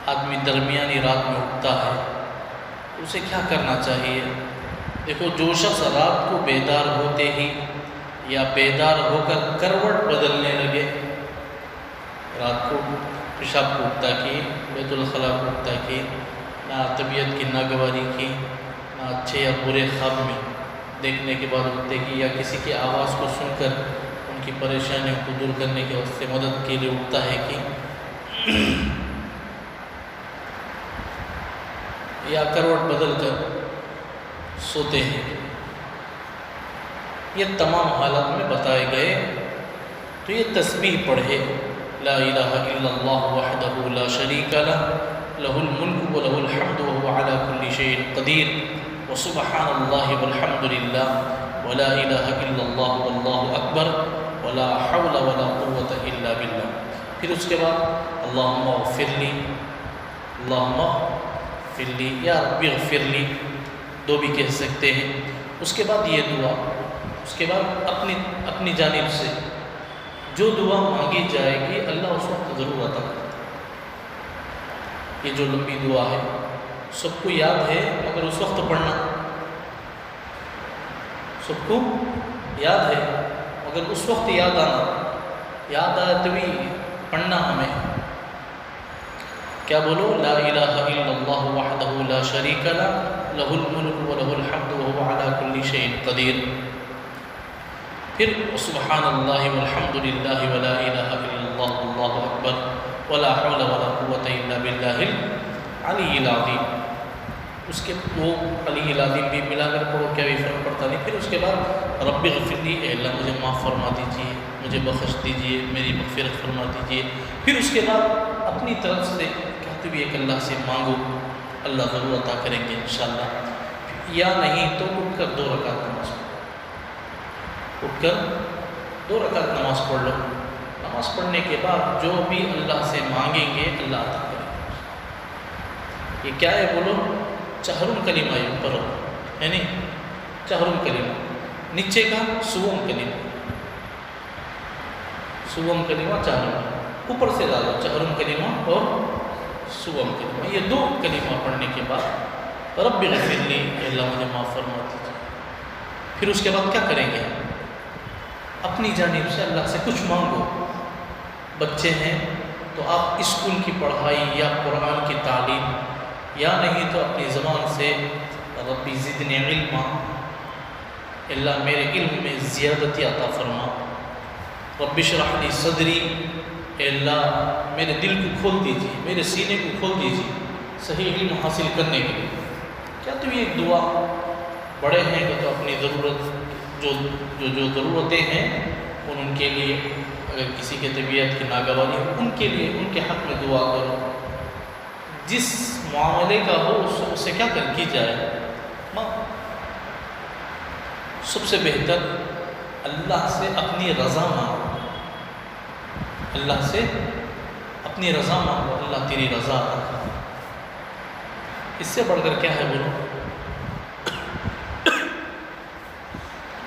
آدمی درمیانی رات میں اٹھتا ہے اسے کیا کرنا چاہیے؟ دیکھو، جو شخص رات کو بیدار ہوتے ہی یا بیدار ہو کر کروٹ بدلنے لگے، رات کو پیشاب کو اٹھتا کی، بیت الخلاء کو اٹھتا کی، نہ طبیعت کی ناگواری کی، نہ اچھے یا برے خواب میں دیکھنے کے بعد اٹھتے کی، یا کسی کی آواز کو سن کر ان کی پریشانیوں کو دور کرنے کے واسطے مدد کے لیے اٹھتا ہے کہ یا کروٹ بدل کر سوتے ہیں، یہ تمام حالات میں بتائے گئے تو یہ تسبیح پڑھے، لا الہ الا اللہ وحدہ لا شریک لہ لہ الملک و لہ الحمد وهو علی کل شیء قدیر وسبحان اللہ والحمد للہ ولا الہ الا اللہ واللہ اکبر ولا حول ولا قوة الا باللہ۔ پھر اس کے بعد اللہم اغفر لی، اللہم اغفر لی یا رب اغفر لی، دو بھی کہہ سکتے ہیں۔ اس کے بعد یہ دعا، اس کے بعد اپنی جانب سے جو دعا مانگی جائے گی اللہ اس وقت ضرور عطا کرتا ہے۔ یہ جو لمبی دعا ہے سب کو یاد ہے، مگر اس وقت پڑھنا، سب کو یاد ہے مگر اس وقت یاد آئے تبھی پڑھنا ہمیں۔ کیا بولو؟ لا الہ الا اللہ وحدہ لا شریک لہ لہ الملک و لہ الحمد وهو علی کل شیء قدیر۔ پھر سبحان اللہ والحمد للہ ولا الہ الا اللہ واللہ اکبر ولا حول ولا قوة الا باللہ العلی العظیم۔ اس کے وہ علی العظیم بھی ملا کر پڑھو، کیا بھی فرق پڑتا نہیں۔ پھر اس کے بعد رب اغفر لی، اے اللہ مجھے معاف فرما دیجیے، مجھے بخش دیجیے، میری مغفرت فرما دیجیے۔ پھر اس کے بعد اپنی طرف سے کہتے بھی ایک اللہ سے مانگو، اللہ ضرور عطا کریں گے انشاءاللہ۔ یا نہیں تو اٹھ کر 2 رکعت نماز پڑھو، اٹھ کر 2 رکعت نماز پڑھ لو۔ نماز پڑھنے کے بعد جو بھی اللہ سے مانگیں گے اللہ عطا کریں گے۔ یہ کیا ہے بولو؟ چہر الکلمہ، یہ اوپر ہے نہیں، چہر الکلمہ، نیچے کا سوم کلمہ، سوم کلمہ چہر، اوپر سے ڈالو چہر الکلمہ اور سوم کلمہ، یہ 2 کلمہ پڑھنے کے بعد رب اغفر لی، اللہ مجھے معاف فرما دیجیے۔ پھر اس کے بعد کیا کریں گے؟ اپنی جانب سے اللہ سے کچھ مانگو۔ بچے ہیں تو آپ اسکول کی پڑھائی یا قرآن کی تعلیم، یا نہیں تو اپنی زبان سے ربی زدنی علما، اللہ میرے علم میں زیادتی عطا فرما، رب اشرح لی صدری، اے اللہ میرے دل کو کھول دیجیے، میرے سینے کو کھول دیجیے صحیح علم حاصل کرنے کے لیے۔ کیا تو یہ ایک دعا؟ بڑے ہیں تو اپنی ضرورت جو ضرورتیں ہیں ان کے لیے، اگر کسی کے طبیعت کی ناگواری ہو ان کے لیے، ان کے حق میں دعا کرو۔ جس معاملے کا ہو اس سے کیا کی جائے، سب سے بہتر اللہ سے اپنی رضا مانگو، اللہ سے اپنی رضا مانگو، اللہ تیری رضا عطا کرے۔ اس سے بڑھ کر کیا ہے بولو؟